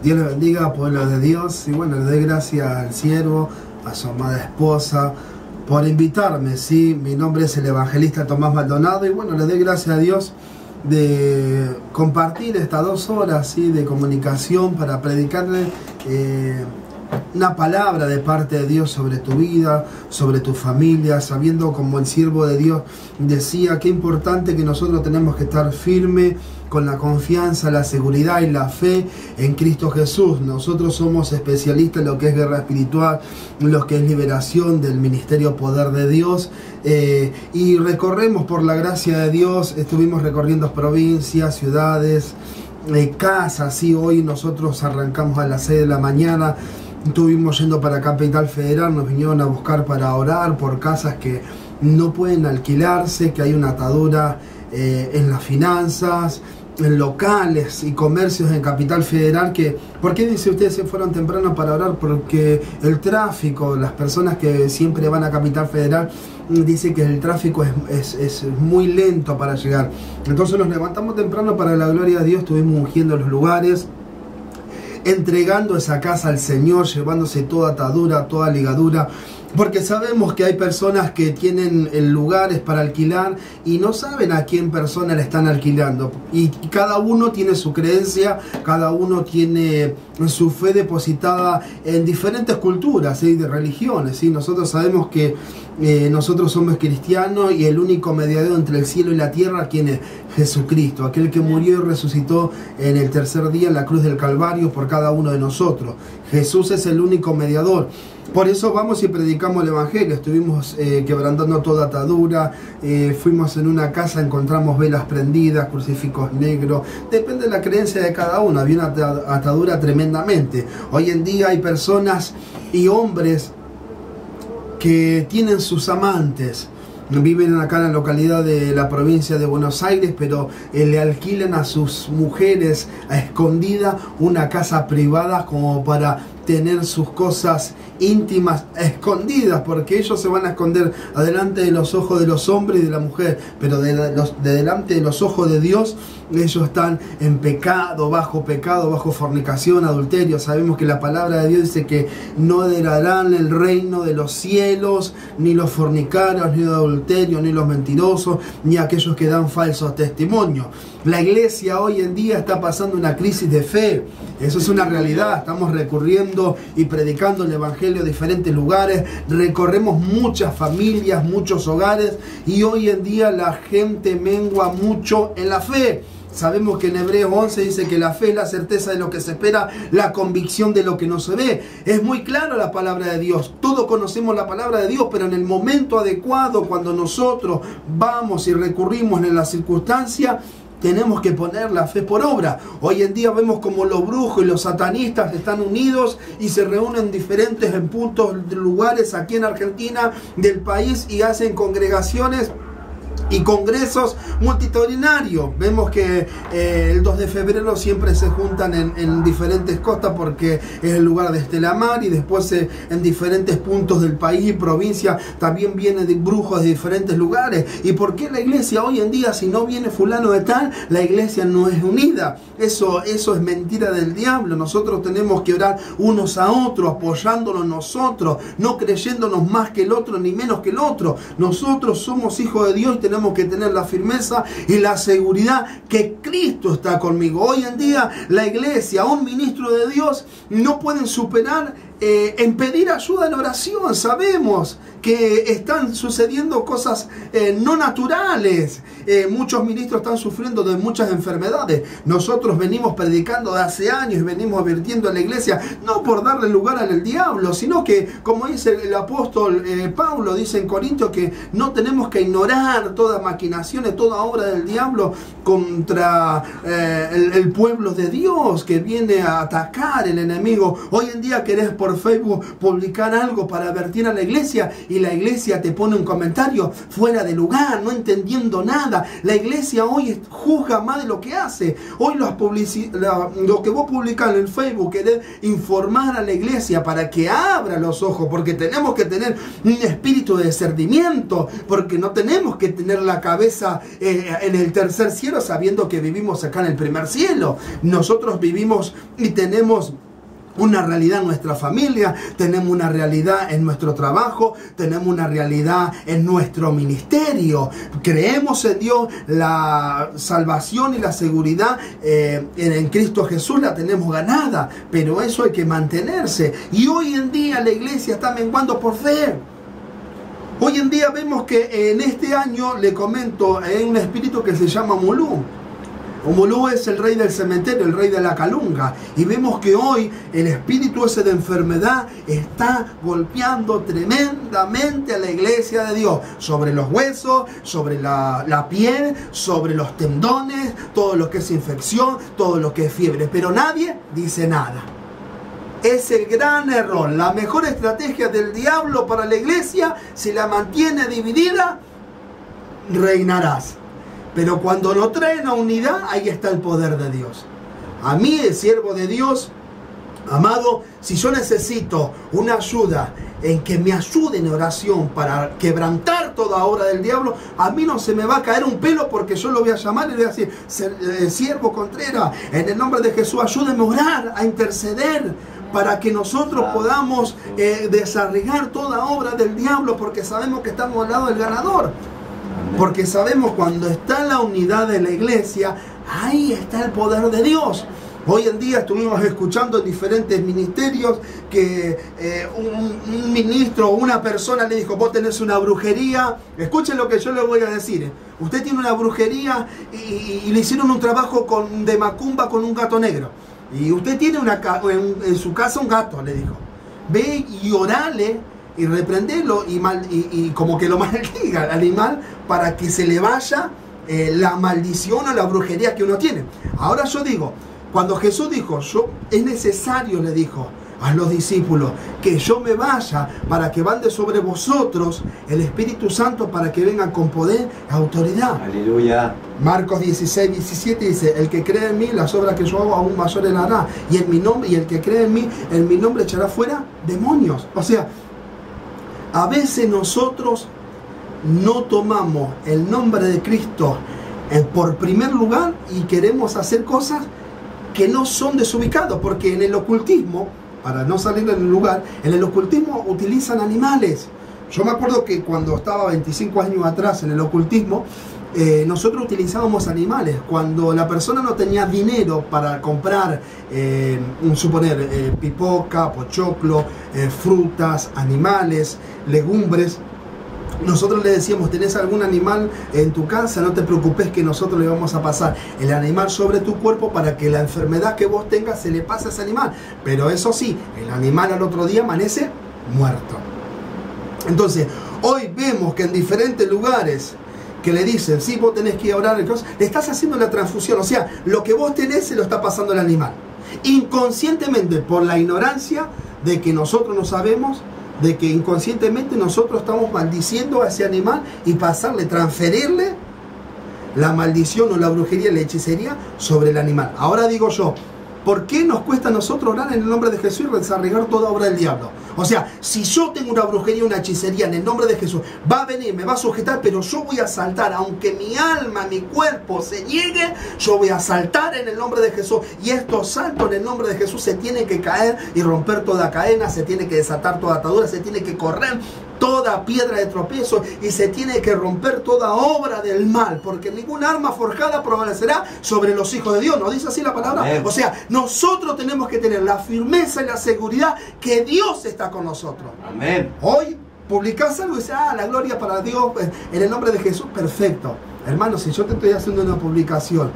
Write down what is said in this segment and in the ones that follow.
Dios le bendiga, pueblo de Dios. Y bueno, le doy gracias al siervo, a su amada esposa, por invitarme. Sí, mi nombre es el evangelista Tomás Maldonado. Y bueno, le doy gracias a Dios de compartir estas 2 horas, ¿sí?, de comunicación para predicarle una palabra de parte de Dios sobre tu vida, sobre tu familia, sabiendo, como el siervo de Dios decía, qué importante que nosotros tenemos que estar firmes con la confianza, la seguridad y la fe en Cristo Jesús. Nosotros somos especialistas en lo que es guerra espiritual, en lo que es liberación del ministerio poder de Dios, y recorremos por la gracia de Dios. Estuvimos recorriendo provincias, ciudades, casas. Sí, hoy nosotros arrancamos a las 6 de la mañana. Estuvimos yendo para Capital Federal, nos vinieron a buscar para orar por casas que no pueden alquilarse, que hay una atadura en las finanzas, en locales y comercios en Capital Federal. ¿Por qué dice ustedes se fueron temprano para orar? Porque el tráfico, las personas que siempre van a Capital Federal, dice que el tráfico es muy lento para llegar. Entonces nos levantamos temprano para la gloria de Dios, estuvimos ungiendo los lugares, entregando esa casa al Señor, llevándose toda atadura, toda ligadura, porque sabemos que hay personas que tienen lugares para alquilar y no saben a quién persona le están alquilando, y cada uno tiene su creencia, cada uno tiene su fe depositada en diferentes culturas, ¿sí?, de religiones, ¿sí? Nosotros sabemos que nosotros somos cristianos y el único mediador entre el cielo y la tierra, ¿quién es? Jesucristo, aquel que murió y resucitó en el tercer día en la cruz del Calvario por cada uno de nosotros. Jesús es el único mediador. Por eso vamos y predicamos el Evangelio. Estuvimos quebrantando toda atadura, fuimos en una casa, encontramos velas prendidas, crucifijos negros, depende de la creencia de cada uno. Había una atadura tremendamente. Hoy en día hay personas y hombres que tienen sus amantes, viven acá en la localidad de la provincia de Buenos Aires, pero le alquilan a sus mujeres a escondida una casa privada como para tener sus cosas íntimas escondidas, porque ellos se van a esconder adelante de los ojos de los hombres y de la mujer, pero de delante de los ojos de Dios ellos están en pecado, bajo fornicación, adulterio. Sabemos que la palabra de Dios dice que no heredarán el reino de los cielos ni los fornicarios, ni los adulterios, ni los mentirosos, ni aquellos que dan falsos testimonios. La iglesia hoy en día está pasando una crisis de fe. Eso es una realidad. Estamos recurriendo y predicando el Evangelio en diferentes lugares. Recorremos muchas familias, muchos hogares, y hoy en día la gente mengua mucho en la fe. Sabemos que en Hebreos 11 dice que la fe es la certeza de lo que se espera, la convicción de lo que no se ve. Es muy claro la palabra de Dios. Todos conocemos la palabra de Dios, pero en el momento adecuado, cuando nosotros vamos y recurrimos en la circunstancia, tenemos que poner la fe por obra. Hoy en día vemos como los brujos y los satanistas están unidos y se reúnen en diferentes puntos de lugares aquí en Argentina, del país, y hacen congregaciones y congresos multitudinarios. Vemos que el 2 de febrero siempre se juntan en diferentes costas, porque es el lugar de Estelamar, y después en diferentes puntos del país y provincia también vienen de brujos de diferentes lugares. ¿Y por qué la iglesia hoy en día, si no viene fulano de tal, la iglesia no es unida? Eso es mentira del diablo. Nosotros tenemos que orar unos a otros, apoyándonos nosotros, no creyéndonos más que el otro ni menos que el otro. Nosotros somos hijos de Dios y tenemos que tener la firmeza y la seguridad que Cristo está conmigo. Hoy en día la iglesia, un ministro de Dios, no pueden superar en pedir ayuda en oración. Sabemos que están sucediendo cosas no naturales. Muchos ministros están sufriendo de muchas enfermedades. Nosotros venimos predicando de hace años y venimos advirtiendo a la iglesia, no por darle lugar al diablo, sino que, como dice el apóstol Pablo, dice en Corintios, que no tenemos que ignorar todas maquinaciones, toda obra del diablo contra el pueblo de Dios que viene a atacar el enemigo. Hoy en día querés por por Facebook publicar algo para advertir a la iglesia y la iglesia te pone un comentario fuera de lugar, no entendiendo nada. La iglesia hoy juzga más de lo que hace. Hoy lo que vos publicás en el Facebook, querés informar a la iglesia para que abra los ojos, porque tenemos que tener un espíritu de discernimiento, porque no tenemos que tener la cabeza en el tercer cielo sabiendo que vivimos acá en el primer cielo. Nosotros vivimos y tenemos una realidad en nuestra familia, tenemos una realidad en nuestro trabajo, tenemos una realidad en nuestro ministerio. Creemos en Dios, la salvación y la seguridad en Cristo Jesús la tenemos ganada, pero eso hay que mantenerse. Y hoy en día la iglesia está menguando por fe. Hoy en día vemos que en este año, le comento, hay un espíritu que se llama Mulú. Mulú es el rey del cementerio, el rey de la calunga. Y vemos que hoy el espíritu ese de enfermedad está golpeando tremendamente a la iglesia de Dios. Sobre los huesos, sobre la piel, sobre los tendones, todo lo que es infección, todo lo que es fiebre. Pero nadie dice nada. Es el gran error. La mejor estrategia del diablo para la iglesia, si la mantiene dividida, reinarás. Pero cuando lo traen a unidad, ahí está el poder de Dios. A mí, el siervo de Dios, amado, si yo necesito una ayuda en que me ayude en oración para quebrantar toda obra del diablo, a mí no se me va a caer un pelo, porque yo lo voy a llamar y le voy a decir: siervo Contreras, en el nombre de Jesús, ayúdeme a orar, a interceder, para que nosotros podamos desarraigar toda obra del diablo, porque sabemos que estamos al lado del ganador. Porque sabemos, cuando está la unidad de la iglesia, ahí está el poder de Dios. Hoy en día estuvimos escuchando en diferentes ministerios que un ministro o una persona le dijo: vos tenés una brujería. Escuchen lo que yo le voy a decir. Usted tiene una brujería y le hicieron un trabajo de macumba con un gato negro. Y usted tiene en su casa un gato, le dijo. Ve y orale y reprendelo y como que lo maldiga al animal, para que se le vaya la maldición o la brujería que uno tiene. Ahora yo digo, cuando Jesús dijo, es necesario, le dijo a los discípulos, que yo me vaya para que mande sobre vosotros el Espíritu Santo, para que vengan con poder y autoridad. Aleluya. Marcos 16, 17 dice: el que cree en mí, las obras que yo hago aún mayores hará, y en mi nombre, y el que cree en mi nombre echará fuera demonios. O sea, a veces nosotros no tomamos el nombre de Cristo por primer lugar y queremos hacer cosas que no son desubicadas, porque en el ocultismo, para no salir del lugar, en el ocultismo utilizan animales. Yo me acuerdo que cuando estaba 25 años atrás en el ocultismo, nosotros utilizábamos animales. Cuando la persona no tenía dinero para comprar, pipoca, pochoclo, frutas, animales, legumbres, nosotros le decíamos: ¿tenés algún animal en tu casa? No te preocupes, que nosotros le vamos a pasar el animal sobre tu cuerpo para que la enfermedad que vos tengas se le pase a ese animal. Pero eso sí, el animal al otro día amanece muerto. Entonces, hoy vemos que en diferentes lugares que le dicen: sí, vos tenés que ir a orar, le estás haciendo la transfusión. O sea, lo que vos tenés se lo está pasando al animal. Inconscientemente, por la ignorancia de que nosotros no sabemos, de que inconscientemente nosotros estamos maldiciendo a ese animal y transferirle la maldición o la brujería, la hechicería sobre el animal. Ahora digo yo, ¿por qué nos cuesta a nosotros orar en el nombre de Jesús y desarraigar toda obra del diablo? O sea, si yo tengo una brujería, una hechicería en el nombre de Jesús, va a venir, me va a sujetar, pero yo voy a saltar, aunque mi alma, mi cuerpo se niegue, yo voy a saltar en el nombre de Jesús. Y estos saltos en el nombre de Jesús se tienen que caer y romper toda cadena, se tiene que desatar toda atadura, se tiene que correr toda piedra de tropiezo y se tiene que romper toda obra del mal, porque ningún arma forjada prevalecerá sobre los hijos de Dios. ¿No dice así la palabra? Amén. O sea, nosotros tenemos que tener la firmeza y la seguridad que Dios está con nosotros. Amén. Hoy publicás algo y dices: la gloria para Dios en el nombre de Jesús. Perfecto. Hermano, si yo te estoy haciendo una publicación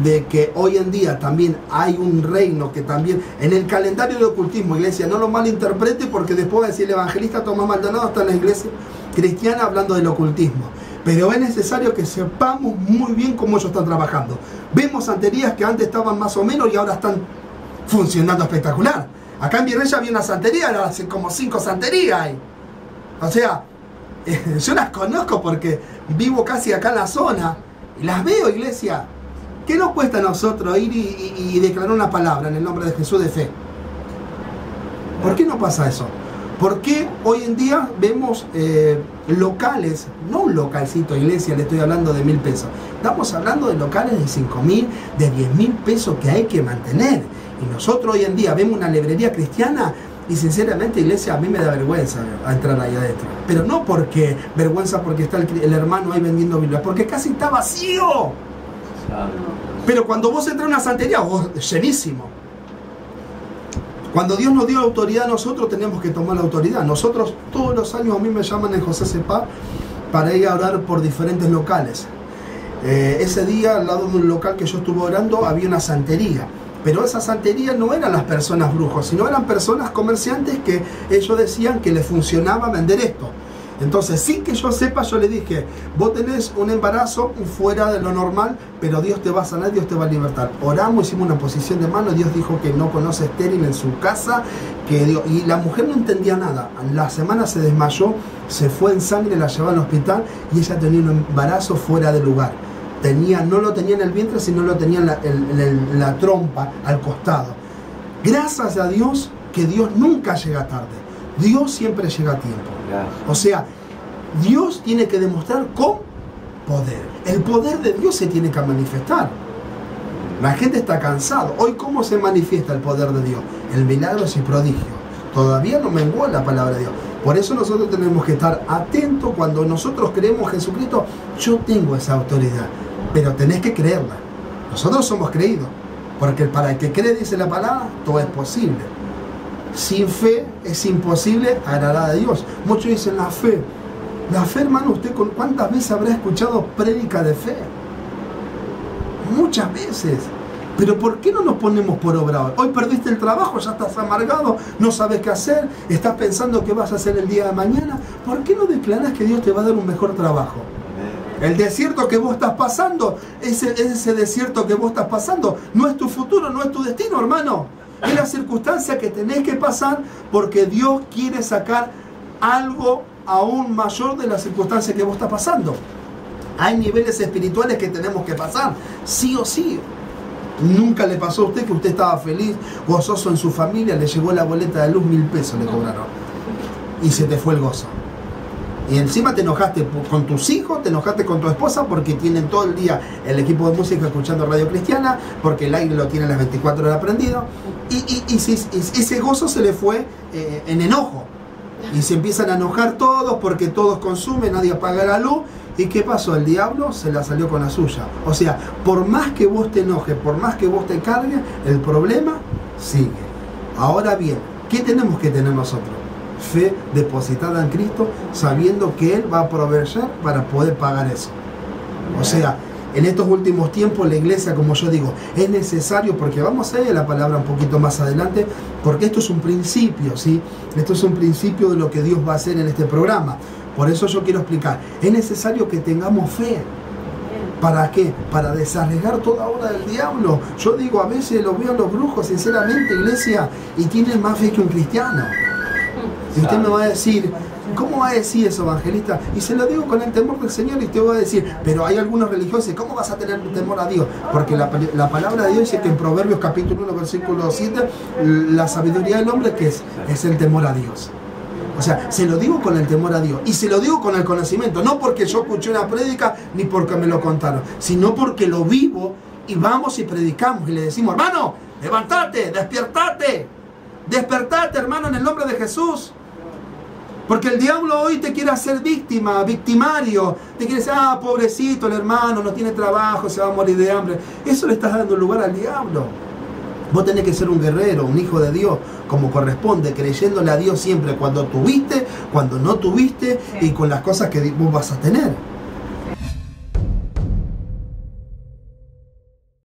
de que hoy en día también hay un reino que también en el calendario del ocultismo, iglesia, no lo malinterprete, porque después va a decir el evangelista Tomás Maldonado está en la iglesia cristiana hablando del ocultismo. Pero es necesario que sepamos muy bien cómo ellos están trabajando. Vemos santerías que antes estaban más o menos y ahora están funcionando espectacular. Acá en Virreyes había una santería, hace como 5 santerías hay. O sea, yo las conozco porque vivo casi acá en la zona. Y las veo, iglesia. ¿Qué nos cuesta a nosotros ir y declarar una palabra en el nombre de Jesús de fe? ¿Por qué no pasa eso? ¿Por qué hoy en día vemos locales, no un localcito, iglesia, le estoy hablando de 1.000 pesos. Estamos hablando de locales de 5.000, de 10.000 pesos que hay que mantener. Y nosotros hoy en día vemos una librería cristiana y sinceramente, iglesia, a mí me da vergüenza entrar ahí adentro. Pero no porque vergüenza porque está el hermano ahí vendiendo Biblia, porque casi está vacío. Pero cuando vos entras a una santería, vos llenísimo. Cuando Dios nos dio la autoridad a nosotros, tenemos que tomar la autoridad. Nosotros todos los años, a mí me llaman en José Cepá para ir a orar por diferentes locales. Ese día, al lado de un local que yo estuve orando, había una santería. Pero esa santería no eran las personas brujos, sino eran personas comerciantes que ellos decían que les funcionaba vender esto. Entonces, sin que yo sepa, yo le dije, vos tenés un embarazo fuera de lo normal, pero Dios te va a sanar, Dios te va a libertar. Oramos, hicimos una posición de mano, Dios dijo que no conoce estéril en su casa, que Dios, y la mujer no entendía nada. La semana se desmayó, se fue en sangre, la llevaron al hospital y ella tenía un embarazo fuera de lugar. No lo tenía en el vientre, sino lo tenía en la trompa, al costado. Gracias a Dios, que Dios nunca llega tarde. Dios siempre llega a tiempo. O sea, Dios tiene que demostrar con poder. El poder de Dios se tiene que manifestar. La gente está cansada. Hoy, ¿cómo se manifiesta el poder de Dios? En milagros y prodigios. Todavía no menguó la palabra de Dios. Por eso nosotros tenemos que estar atentos cuando nosotros creemos en Jesucristo. Yo tengo esa autoridad, pero tenés que creerla. Nosotros somos creídos, porque para el que cree, dice la palabra, todo es posible. Sin fe es imposible agradar a Dios. Muchos dicen la fe. La fe, hermano, ¿usted cuántas veces habrá escuchado prédica de fe? Muchas veces. Pero ¿por qué no nos ponemos por obra? Hoy perdiste el trabajo, ya estás amargado, no sabes qué hacer, estás pensando qué vas a hacer el día de mañana. ¿Por qué no declaras que Dios te va a dar un mejor trabajo? El desierto que vos estás pasando, ese desierto que vos estás pasando, no es tu futuro, no es tu destino, hermano. Es la circunstancia que tenés que pasar porque Dios quiere sacar algo aún mayor de la circunstancia que vos estás pasando. Hay niveles espirituales que tenemos que pasar, sí o sí. Nunca le pasó a usted que usted estaba feliz, gozoso en su familia, le llegó la boleta de luz, 1.000 pesos le cobraron. Y se te fue el gozo. Y encima te enojaste con tus hijos, te enojaste con tu esposa porque tienen todo el día el equipo de música escuchando radio cristiana, porque el aire lo tienen las 24 horas prendido. Y ese gozo se le fue en enojo. Y se empiezan a enojar todos porque todos consumen, nadie apaga la luz. ¿Y qué pasó? El diablo se la salió con la suya. O sea, por más que vos te enojes, por más que vos te cargues, el problema sigue. Ahora bien, ¿qué tenemos que tener nosotros? Fe depositada en Cristo, sabiendo que Él va a proveer para poder pagar eso. O sea, en estos últimos tiempos la iglesia, como yo digo, es necesario, porque vamos a ver la palabra un poquito más adelante, porque esto es un principio, ¿sí? Esto es un principio de lo que Dios va a hacer en este programa. Por eso yo quiero explicar, es necesario que tengamos fe. ¿Para qué? Para desarraigar toda obra del diablo. Yo digo, a veces los veo a los brujos, sinceramente, iglesia, y tienen más fe que un cristiano. Y usted me va a decir, ¿cómo va a decir eso, evangelista? Y se lo digo con el temor del Señor, y usted va a decir, pero hay algunos religiosos, ¿cómo vas a tener temor a Dios? Porque la palabra de Dios dice que en Proverbios capítulo 1, versículo 7, la sabiduría del hombre, ¿qué es? Es el temor a Dios. O sea, se lo digo con el temor a Dios, y se lo digo con el conocimiento, no porque yo escuché una prédica, ni porque me lo contaron, sino porque lo vivo, y vamos y predicamos, y le decimos, hermano, levántate, despiertate, despertate, hermano, en el nombre de Jesús. Porque el diablo hoy te quiere hacer víctima, victimario. Te quiere decir, pobrecito el hermano, no tiene trabajo, se va a morir de hambre. Eso le estás dando lugar al diablo. Vos tenés que ser un guerrero, un hijo de Dios, como corresponde, creyéndole a Dios siempre, cuando tuviste, cuando no tuviste, y con las cosas que vos vas a tener.